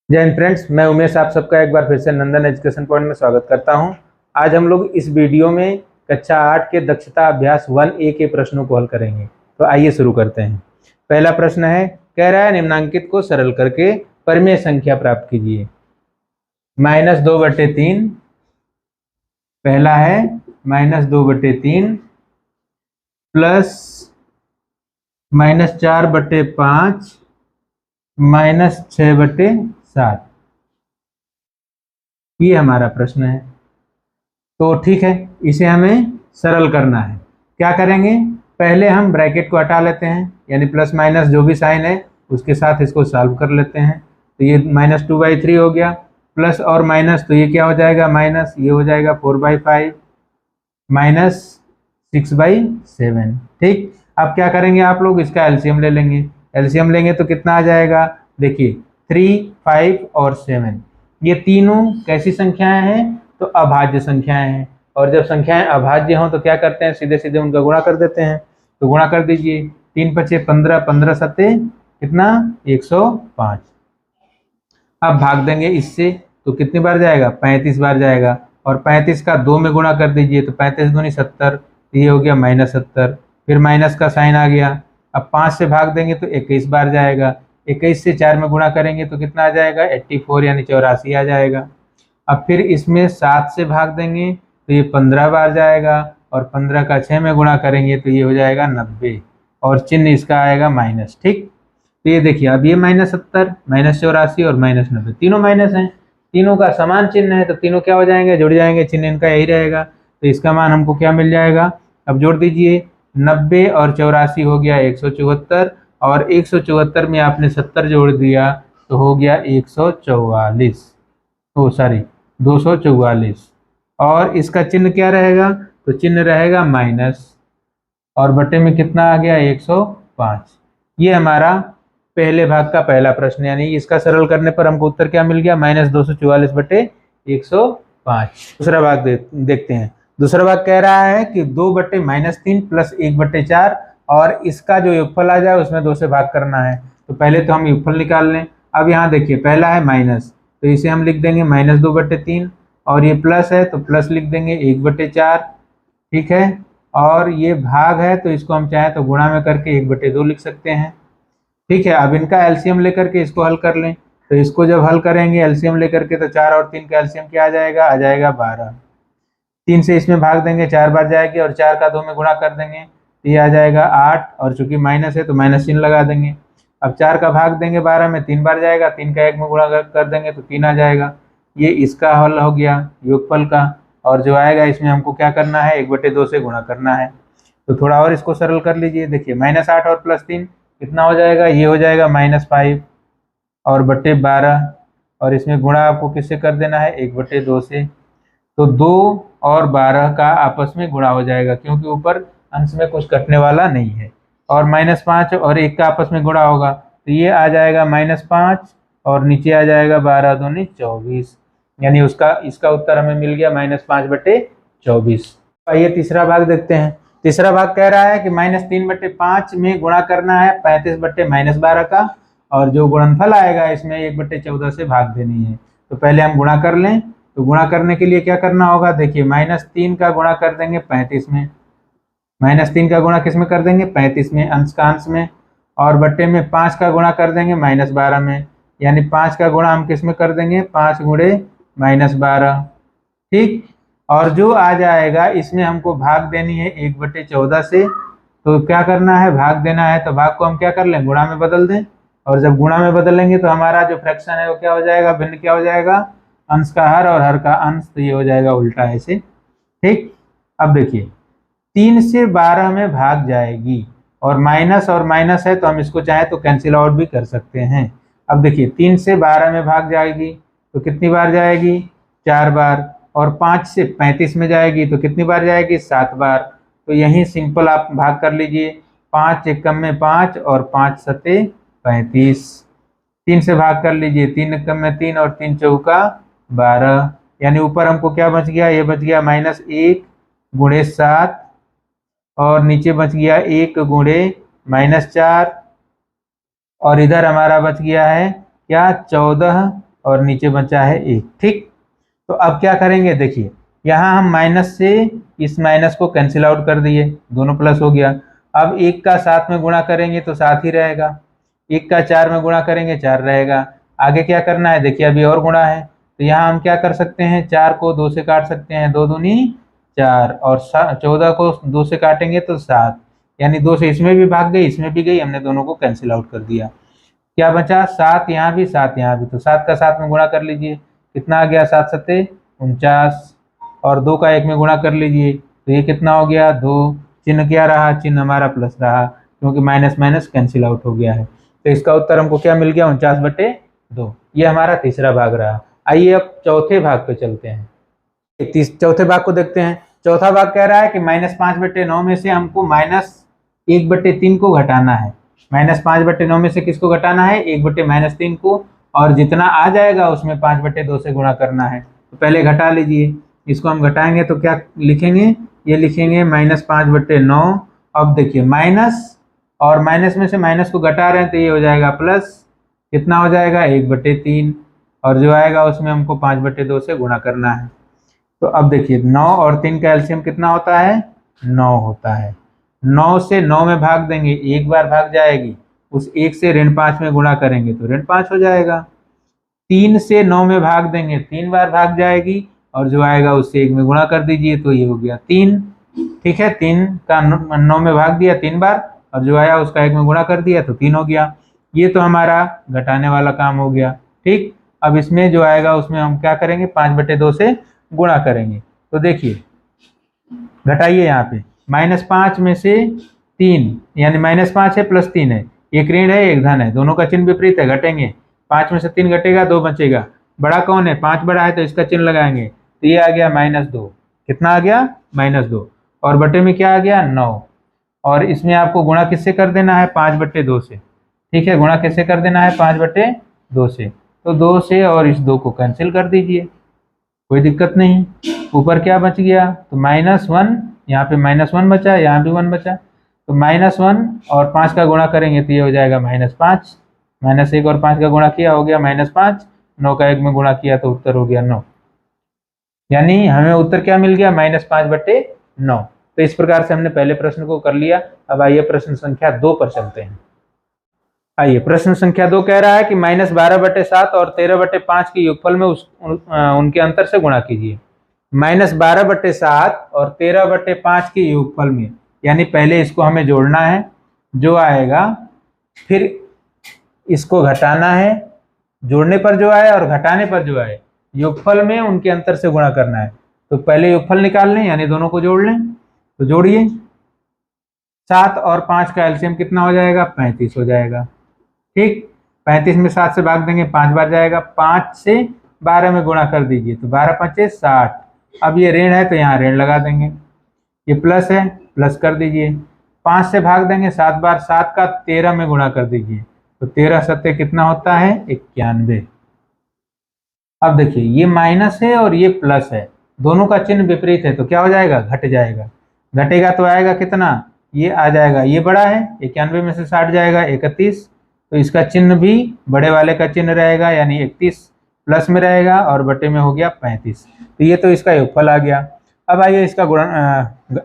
जय हिंद फ्रेंड्स, मैं उमेश आप सबका एक बार फिर से नंदन एजुकेशन पॉइंट में स्वागत करता हूं। आज हम लोग इस वीडियो में कक्षा 8 के दक्षता अभ्यास 1A के प्रश्नों को हल करेंगे। तो आइए शुरू करते हैं। पहला प्रश्न है, कह रहा है निम्नांकित को सरल करके परिमेय संख्या प्राप्त कीजिए। -2/3, पहला है -2/3 प्लस -4/5 -6/7, ये हमारा प्रश्न है। तो ठीक है, इसे हमें सरल करना है। क्या करेंगे, पहले हम ब्रैकेट को हटा लेते हैं, यानी प्लस माइनस जो भी साइन है उसके साथ इसको सॉल्व कर लेते हैं। तो ये -2/3 हो गया, प्लस और माइनस तो ये क्या हो जाएगा, माइनस, ये हो जाएगा 4/5 -6/7। ठीक, अब क्या करेंगे आप लोग, इसका एलसीएम ले लेंगे। एलसीएम लेंगे तो कितना आ जाएगा, देखिए 3, 5 और 7, ये तीनों कैसी संख्याएं हैं, तो अभाज्य संख्याएं हैं। और जब संख्याएं अभाज्य हों तो क्या करते हैं, सीधे सीधे उनका गुणा कर देते हैं। तो गुणा कर दीजिए, 3 × 5 = 15, 15 × 7 कितना, 105। अब भाग देंगे इससे तो कितनी बार जाएगा, 35 बार जाएगा। और 35 का 2 में गुणा कर दीजिए तो 35 दूनी 70, ये हो गया -70। फिर माइनस का साइन आ गया। अब 5 से भाग देंगे तो 21 बार जाएगा। 21 से 4 में गुणा करेंगे तो कितना आ जाएगा, 84 यानी 84 आ जाएगा। अब फिर इसमें 7 से भाग देंगे तो ये 15 बार जाएगा। और 15 का 6 में गुणा करेंगे तो ये हो जाएगा 90, और चिन्ह इसका आएगा माइनस। ठीक, तो ये देखिए, अब ये -70, -84 और -90 तीनों माइनस हैं, तीनों का समान चिन्ह है, तो तीनों क्या हो जाएंगे, जुड़ जाएंगे, चिन्ह इनका यही रहेगा। तो इसका मान हमको क्या मिल जाएगा, अब जोड़ दीजिए, 90 और 84 हो गया 174, और 174 में आपने 70 जोड़ दिया तो हो गया 144, तो सॉरी 244। और इसका चिन्ह क्या रहेगा, तो चिन्ह रहेगा माइनस, और बटे में कितना आ गया, 105। ये हमारा पहले भाग का पहला प्रश्न, यानी इसका सरल करने पर हमको उत्तर क्या मिल गया, -244/105। दूसरा भाग देखते हैं। दूसरा भाग कह रहा है कि 2/-3 प्लस 1/4, और इसका जो योगफल आ जाए उसमें 2 से भाग करना है। तो पहले तो हम योगफल निकाल लें। अब यहाँ देखिए, पहला है माइनस, तो इसे हम लिख देंगे -2/3, और ये प्लस है तो प्लस लिख देंगे 1/4। ठीक है, और ये भाग है तो इसको हम चाहें तो गुणा में करके 1/2 लिख सकते हैं। ठीक है, अब इनका एलसीएम लेकर के इसको हल कर लें। तो इसको जब हल करेंगे एलसीएम लेकर के, तो 4 और 3 का एलसीएम क्या आ जाएगा, 12। 3 से इसमें भाग देंगे, 4 बार जाएगी, और 4 का 2 में गुणा कर देंगे तो ये आ जाएगा 8, और चूंकि माइनस है तो माइनस चिन्ह लगा देंगे। अब 4 का भाग देंगे 12 में, 3 बार जाएगा, 3 का 1 में गुणा कर देंगे तो 3 आ जाएगा। ये इसका हल हो गया योगफल का। और जो आएगा इसमें हमको क्या करना है, 1/2 से गुणा करना है। तो थोड़ा और इसको सरल कर लीजिए। देखिए, -8 और +3 कितना हो जाएगा, ये हो जाएगा -5 और बटे 12, और इसमें गुणा आपको किससे कर देना है, 1/2 से। तो 2 और 12 का आपस में गुणा हो जाएगा, क्योंकि ऊपर अंश में कुछ कटने वाला नहीं है। और -5 और 1 का आपस में गुणा होगा तो ये आ जाएगा -5, और नीचे आ जाएगा 12 दूनी 24, यानी इसका उत्तर हमें मिल गया -5/24। आइए तीसरा भाग देखते हैं। तीसरा भाग कह रहा है कि -3/5 में गुणा करना है 35/-12 का, और जो गुणनफल आएगा इसमें 1/14 से भाग देनी है। तो पहले हम गुणा कर लें। तो गुणा करने के लिए क्या करना होगा, देखिए -3 का गुणा कर देंगे 35 में, -3 का गुणा किस में कर देंगे, 35 में, अंश का अंश में, और बट्टे में 5 का गुणा कर देंगे -12 में, यानी 5 का गुणा हम किस में कर देंगे, 5 × -12। ठीक, और जो आ जाएगा इसमें हमको भाग देनी है 1/14 से। तो क्या करना है, भाग देना है, तो भाग को हम क्या कर लें, गुणा में बदल दें। और जब गुणा में बदलेंगे तो हमारा जो फ्रैक्शन है वो क्या हो जाएगा, भिन्न क्या हो जाएगा, अंश का हर और हर का अंश, तो ये हो जाएगा उल्टा ऐसे। ठीक, अब देखिए 3 से 12 में भाग जाएगी, और माइनस है तो हम इसको चाहे तो कैंसिल आउट भी कर सकते हैं। अब देखिए 3 से 12 में भाग जाएगी तो कितनी बार जाएगी, 4 बार, और 5 से 35 में जाएगी तो कितनी बार जाएगी, 7 बार। तो यही सिंपल आप भाग कर लीजिए, 5 एकम में 5 और 5 सते 35। 3 से भाग कर लीजिए, 3 एकम में 3 और 3 चौका 12, यानी ऊपर हमको क्या बच गया, ये बच गया -1 × 7, और नीचे बच गया 1 × -4, और इधर हमारा बच गया है क्या, 14 और नीचे बचा है 1। ठीक, तो अब क्या करेंगे, देखिए यहाँ हम माइनस से इस माइनस को कैंसिल आउट कर दिए, दोनों प्लस हो गया। अब 1 का 7 में गुणा करेंगे तो 7 ही रहेगा, 1 का 4 में गुणा करेंगे 4 रहेगा। आगे क्या करना है, देखिए अभी और गुणा है, तो यहाँ हम क्या कर सकते हैं, 4 को 2 से काट सकते हैं, 2 दूनी 4, और 14 को 2 से काटेंगे तो 7, यानी 2 से इसमें भी भाग गई, इसमें भी गई, हमने दोनों को कैंसिल आउट कर दिया। क्या बचा, 7 यहाँ भी 7 यहाँ भी, तो 7 का 7 में गुणा कर लीजिए, कितना आ गया, 7 सत्ते 49, और 2 का 1 में गुणा कर लीजिए, तो ये कितना हो गया 2। चिन्ह क्या रहा, चिन्ह हमारा प्लस रहा, क्योंकि माइनस माइनस कैंसिल आउट हो गया है। तो इसका उत्तर हमको क्या मिल गया, 49/2। ये हमारा तीसरा भाग रहा। आइए अब चौथे भाग पे चलते हैं। चौथे भाग को देखते हैं। चौथा भाग कह रहा है कि -5/9 में से हमको -1/3 को घटाना है। -5/9 में से किसको घटाना है, 1/-3 को, और जितना आ जाएगा उसमें 5/2 से गुणा करना है। तो पहले घटा लीजिए, इसको हम घटाएंगे तो क्या लिखेंगे, ये लिखेंगे -5/9। अब देखिए माइनस और माइनस में से माइनस को घटा रहे हैं तो ये हो जाएगा प्लस, कितना हो जाएगा 1/3, और जो आएगा उसमें हमको 5/2 से गुणा करना है। तो अब देखिए 9 और 3 का एलसीएम कितना होता है, 9 होता है। 9 से 9 में भाग देंगे, एक बार भाग जाएगी, उस 1 से ऋण 5 में गुणा करेंगे तो ऋण 5 हो जाएगा। 3 से 9 में भाग देंगे, 3 बार भाग जाएगी, और जो आएगा उससे 1 में गुणा कर दीजिए तो ये हो गया 3। ठीक है, 3 का 9 में भाग दिया 3 बार, और जो आया उसका 1 में गुणा कर दिया तो 3 हो गया। ये तो हमारा घटाने वाला काम हो गया। ठीक, अब इसमें जो आएगा उसमें हम क्या करेंगे, 5/2 से गुणा करेंगे। तो देखिए घटाइए, यहाँ पे -5 में से 3, यानी -5 है प्लस 3 है, एक ऋण है एक धन है, दोनों का चिन्ह विपरीत है, घटेंगे। 5 में से 3 घटेगा, 2 बचेगा। बड़ा कौन है, 5 बड़ा है तो इसका चिन्ह लगाएंगे, तो ये आ गया -2। कितना आ गया, -2, और बटे में क्या आ गया 9, और इसमें आपको गुणा किससे कर देना है, 5/2 से। ठीक है, गुणा किससे कर देना है, 5/2 से। तो 2 से और इस 2 को कैंसिल कर दीजिए, कोई दिक्कत नहीं। ऊपर क्या बच गया, तो -1, यहाँ पे -1 बचा, यहाँ भी 1 बचा, तो -1 और 5 का गुणा करेंगे तो ये हो जाएगा -5, -1 और 5 का गुणा किया हो गया -5, 9 का 1 में गुणा किया तो उत्तर हो गया 9, यानी हमें उत्तर क्या मिल गया, -5/9। तो इस प्रकार से हमने पहले प्रश्न को कर लिया। अब आइए प्रश्न संख्या 2 पर चलते हैं। आइए प्रश्न संख्या 2 कह रहा है कि -12/7 और 13/5 के योगफल में उनके अंतर से गुणा कीजिए। -12/7 और 13/5 के योगफल में, यानी पहले इसको हमें जोड़ना है, जो आएगा, फिर इसको घटाना है, जोड़ने पर जो आए और घटाने पर जो आए, योगफल में उनके अंतर से गुणा करना है। तो पहले योगफल निकाल लें, यानी दोनों को जोड़ लें, तो जोड़िए। 7 और 5 का एलसीएम कितना हो जाएगा, 35 हो जाएगा। ठीक, 35 में 7 से भाग देंगे, 5 बार जाएगा, 5 से 12 में गुणा कर दीजिए तो 12×5 = 60। अब ये ऋण है तो यहाँ ऋण लगा देंगे, ये प्लस है, प्लस कर दीजिए। 5 से भाग देंगे 7 बार, 7 का 13 में गुणा कर दीजिए तो 13 सत्ते कितना होता है, 91। अब देखिए ये माइनस है और ये प्लस है, दोनों का चिन्ह विपरीत है, तो क्या हो जाएगा, घट जाएगा। घटेगा तो आएगा कितना, ये आ जाएगा, ये बड़ा है, 91 में से 60 जाएगा 31, तो इसका चिन्ह भी बड़े वाले का चिन्ह रहेगा, यानी 31 प्लस में रहेगा, और बटे में हो गया 35। तो ये तो इसका योगफल आ गया। अब आइए इसका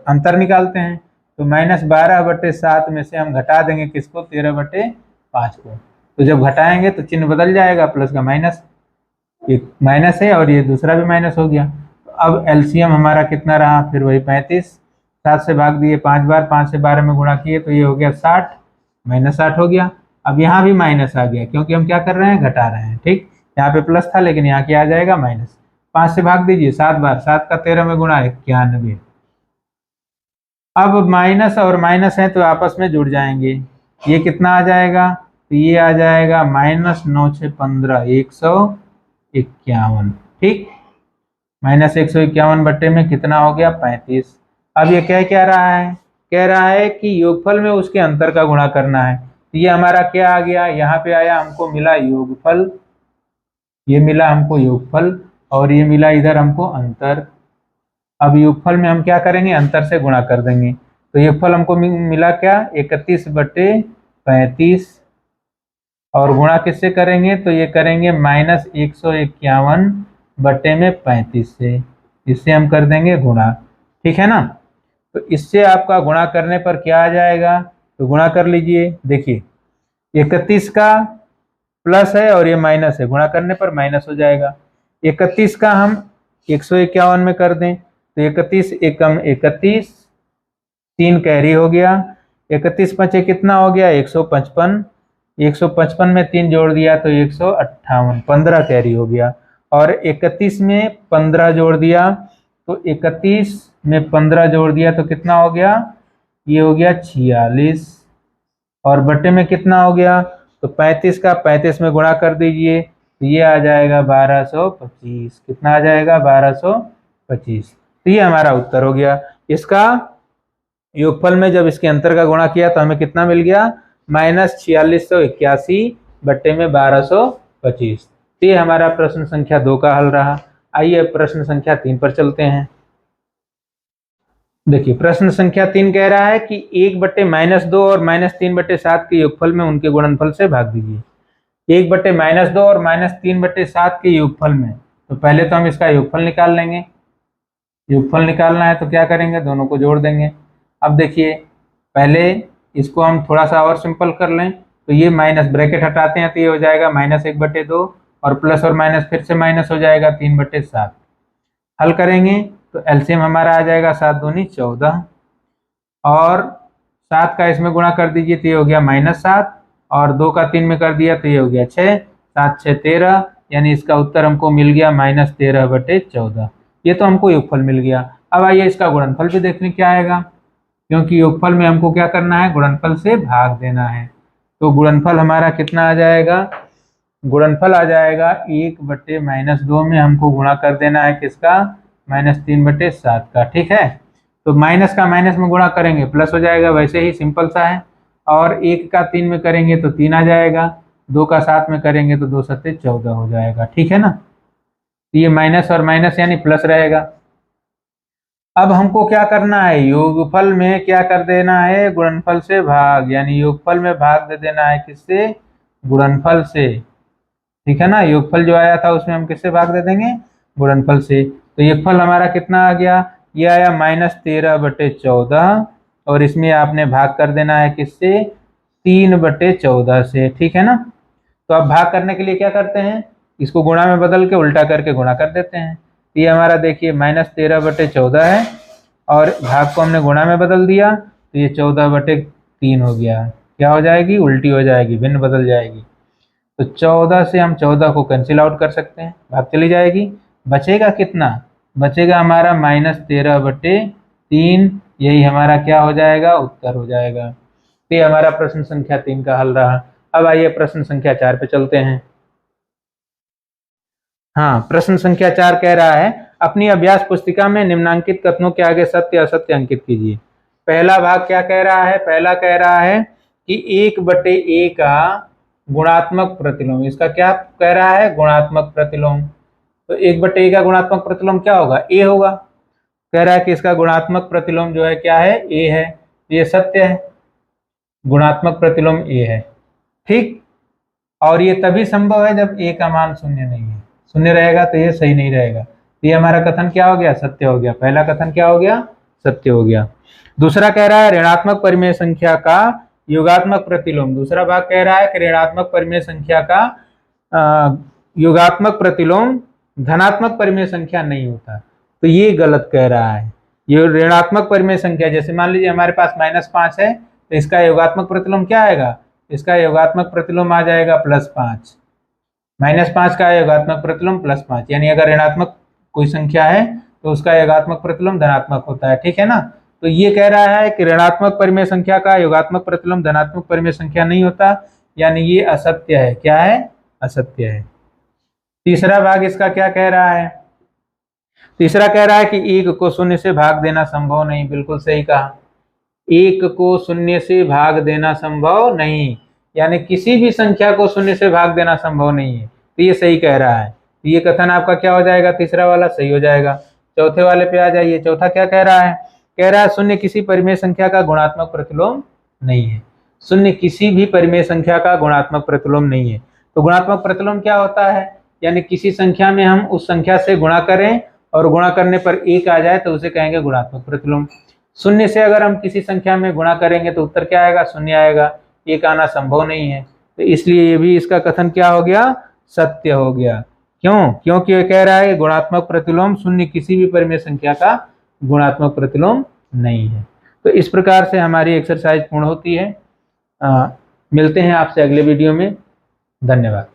अंतर निकालते हैं। तो -12/7 में से हम घटा देंगे किसको, 13/5 को। तो जब घटाएंगे तो चिन्ह बदल जाएगा, प्लस का माइनस, एक माइनस है और ये दूसरा भी माइनस हो गया। तो अब एलसीएम हमारा कितना रहा, फिर वही 35, 7 से भाग दिए 5 बार, 5 से 12 में गुणा किए तो ये हो गया 60, -60 हो गया। अब यहाँ भी माइनस आ गया, क्योंकि हम क्या कर रहे हैं, घटा रहे हैं। ठीक, यहाँ पे प्लस था लेकिन यहाँ क्या आ जाएगा, माइनस। 5 से भाग दीजिए 7 बार, 7 का 13 में गुणा 91। अब माइनस और माइनस है तो आपस में जुड़ जाएंगे, ये कितना आ जाएगा, तो ये आ जाएगा -9 6 15 151। ठीक, -151 बटे में कितना हो गया, 35। अब ये क्या रहा है, कह रहा है कि योगफल में उसके अंतर का गुणा करना है। तो ये हमारा क्या आ गया, यहाँ पे आया, हमको मिला योगफल, ये मिला हमको योगफल, और ये मिला इधर हमको अंतर। अब योगफल में हम क्या करेंगे, अंतर से गुणा कर देंगे। तो योगफल हमको मिला क्या, 31/35, और गुणा किससे करेंगे, तो ये करेंगे -151/35 से, इससे हम कर देंगे गुणा। ठीक है ना। तो इससे आपका गुणा करने पर क्या आ जाएगा, तो गुणा कर लीजिए। देखिए 31 का प्लस है और ये माइनस है, गुणा करने पर माइनस हो जाएगा। 31 का हम 151 में कर दें तो 31 एकम 31, 3 कैरी हो गया। 31 पचे कितना हो गया, 155। 155 में 3 जोड़ दिया तो 158, 15 कैरी हो गया। और 31 में 15 जोड़ दिया तो 31 में 15 जोड़ दिया तो कितना हो गया, ये हो गया 46। और बटे में कितना हो गया, तो 35 का 35 में गुणा कर दीजिए तो ये आ जाएगा 1225। कितना आ जाएगा, 1225। तो ये हमारा उत्तर हो गया। इसका योगफल में जब इसके अंतर का गुणा किया तो हमें कितना मिल गया, -4681/1225। तो ये हमारा प्रश्न संख्या 2 का हल रहा। आइए प्रश्न संख्या 3 पर चलते हैं। देखिए प्रश्न संख्या 3 कह रहा है कि 1/-2 और -3/7 के योगफल में उनके गुणनफल से भाग दीजिए। 1/-2 और -3/7 के योगफल में, तो पहले तो हम इसका योगफल निकाल लेंगे। योगफल निकालना है तो क्या करेंगे, दोनों को जोड़ देंगे। अब देखिए पहले इसको हम थोड़ा सा और सिंपल कर लें तो ये माइनस ब्रैकेट हटाते हैं तो ये हो जाएगा -1/2 और प्लस और माइनस फिर से माइनस हो जाएगा 3/7। हल करेंगे तो एलसीएम हमारा आ जाएगा 7 दूनी 14 और 7 का इसमें गुणा कर दीजिए तो ये हो गया -7 और 2 का 3 में कर दिया तो ये हो गया 6, 7 6 13, यानी इसका उत्तर हमको मिल गया -13/14। ये तो हमको योगफल मिल गया। अब आइए इसका गुणनफल भी देखने क्या आएगा, क्योंकि योगफल में हमको क्या करना है, गुणनफल से भाग देना है। तो गुणनफल हमारा कितना आ जाएगा, गुणनफल आ जाएगा 1/-2 में हमको गुणा कर देना है किसका, -3/7 का। ठीक है, तो माइनस का माइनस में गुणा करेंगे प्लस हो जाएगा, वैसे ही सिंपल सा है। और 1 का 3 में करेंगे तो 3 आ जाएगा, 2 का 7 में करेंगे तो 2 7 14 हो जाएगा। ठीक है ना, तो ये माइनस और माइनस यानी प्लस रहेगा। अब हमको क्या करना है, योगफल में क्या कर देना है, गुणनफल से भाग, यानी योगफल में भाग दे देना है किससे, गुणनफल से। ठीक है ना, योगफल जो आया था उसमें हम किससे भाग दे देंगे, गुणनफल से। तो योगफल हमारा कितना आ गया, ये आया -13/14 और इसमें आपने भाग कर देना है किससे, 3/14 से। ठीक है ना, तो अब भाग करने के लिए क्या करते हैं, इसको गुणा में बदल के उल्टा करके गुणा कर देते हैं। तो ये हमारा देखिए -13/14 है और भाग को हमने गुणा में बदल दिया तो ये 14/3 हो गया। क्या हो जाएगी, उल्टी हो जाएगी, भिन्न बदल जाएगी। तो 14 से हम 14 को कैंसिल आउट कर सकते हैं, भाग चली जाएगी। बचेगा कितना, बचेगा हमारा -13/3। यही हमारा क्या हो जाएगा, उत्तर हो जाएगा। तो ये हमारा प्रश्न संख्या 3 का हल रहा। अब आइए प्रश्न संख्या 4 पे चलते हैं। हाँ, प्रश्न संख्या 4 कह रहा है अपनी अभ्यास पुस्तिका में निम्नांकित कथनों के आगे सत्य असत्य अंकित कीजिए। पहला भाग क्या कह रहा है, पहला कह रहा है कि 1/a का गुणात्मक प्रतिलोम, इसका क्या कह रहा है, गुणात्मक प्रतिलोम। तो 1/a का गुणात्मक प्रतिलोम क्या होगा, a होगा। कह रहा है कि इसका गुणात्मक प्रतिलोम जो है क्या है, a है। ये सत्य है, गुणात्मक प्रतिलोम a है। ठीक, और ये तभी संभव है जब a का मान शून्य नहीं है, शून्य रहेगा तो ये सही नहीं रहेगा। तो ये हमारा कथन क्या हो गया, सत्य हो गया। पहला कथन क्या हो गया, सत्य हो गया। दूसरा कह रहा है ऋणात्मक परिमेय संख्या का योगात्मक प्रतिलोम। दूसरा भाग कह रहा है कि ऋणात्मक परिमेय संख्या का योगात्मक प्रतिलोम धनात्मक परिमेय संख्या नहीं होता। तो ये गलत कह रहा है। ये ऋणात्मक परिमेय संख्या, जैसे मान लीजिए हमारे पास -5 है तो इसका योगात्मक प्रतिलोम क्या आएगा, इसका योगात्मक प्रतिलोम आ जाएगा +5। -5 का योगात्मक प्रतिलोम +5, यानी अगर ऋणात्मक कोई संख्या है तो उसका योगात्मक प्रतिलोम धनात्मक होता है। ठीक है ना, तो ये कह रहा है कि ऋणात्मक परिमेय संख्या का योगात्मक प्रतिलोम धनात्मक परिमेय संख्या नहीं होता, यानी ये असत्य है। क्या है, असत्य है। तीसरा भाग इसका क्या कह रहा है, तीसरा कह रहा है कि 1 को 0 से भाग देना संभव नहीं। बिल्कुल सही कहा, 1 को 0 से भाग देना संभव नहीं, यानी किसी भी संख्या को 0 से भाग देना संभव नहीं है। तो ये सही कह रहा है। तो ये कथन आपका क्या हो जाएगा, तीसरा वाला सही हो जाएगा। चौथे वाले पे आ जाइए। चौथा क्या कह रहा है, कह रहा है 0 किसी परिमेय संख्या का गुणात्मक प्रतिलोम नहीं है। शून्य किसी भी परिमेय संख्या का गुणात्मक प्रतिलोम नहीं है। तो गुणात्मक प्रतिलोम क्या होता है, यानी किसी संख्या में हम उस संख्या से गुणा करें और गुणा करने पर 1 आ जाए तो उसे कहेंगे गुणात्मक प्रतिलोम। शून्य से अगर हम किसी संख्या में गुणा करेंगे तो उत्तर क्या आएगा, शून्य आएगा। 1 आना संभव नहीं है, तो इसलिए ये भी इसका कथन क्या हो गया, सत्य हो गया। क्यों, क्योंकि ये कह रहा है गुणात्मक प्रतिलोम शून्य किसी भी परिमेय संख्या का गुणात्मक प्रतिलोम नहीं है। तो इस प्रकार से हमारी एक्सरसाइज पूर्ण होती है। मिलते हैं आपसे अगले वीडियो में। धन्यवाद।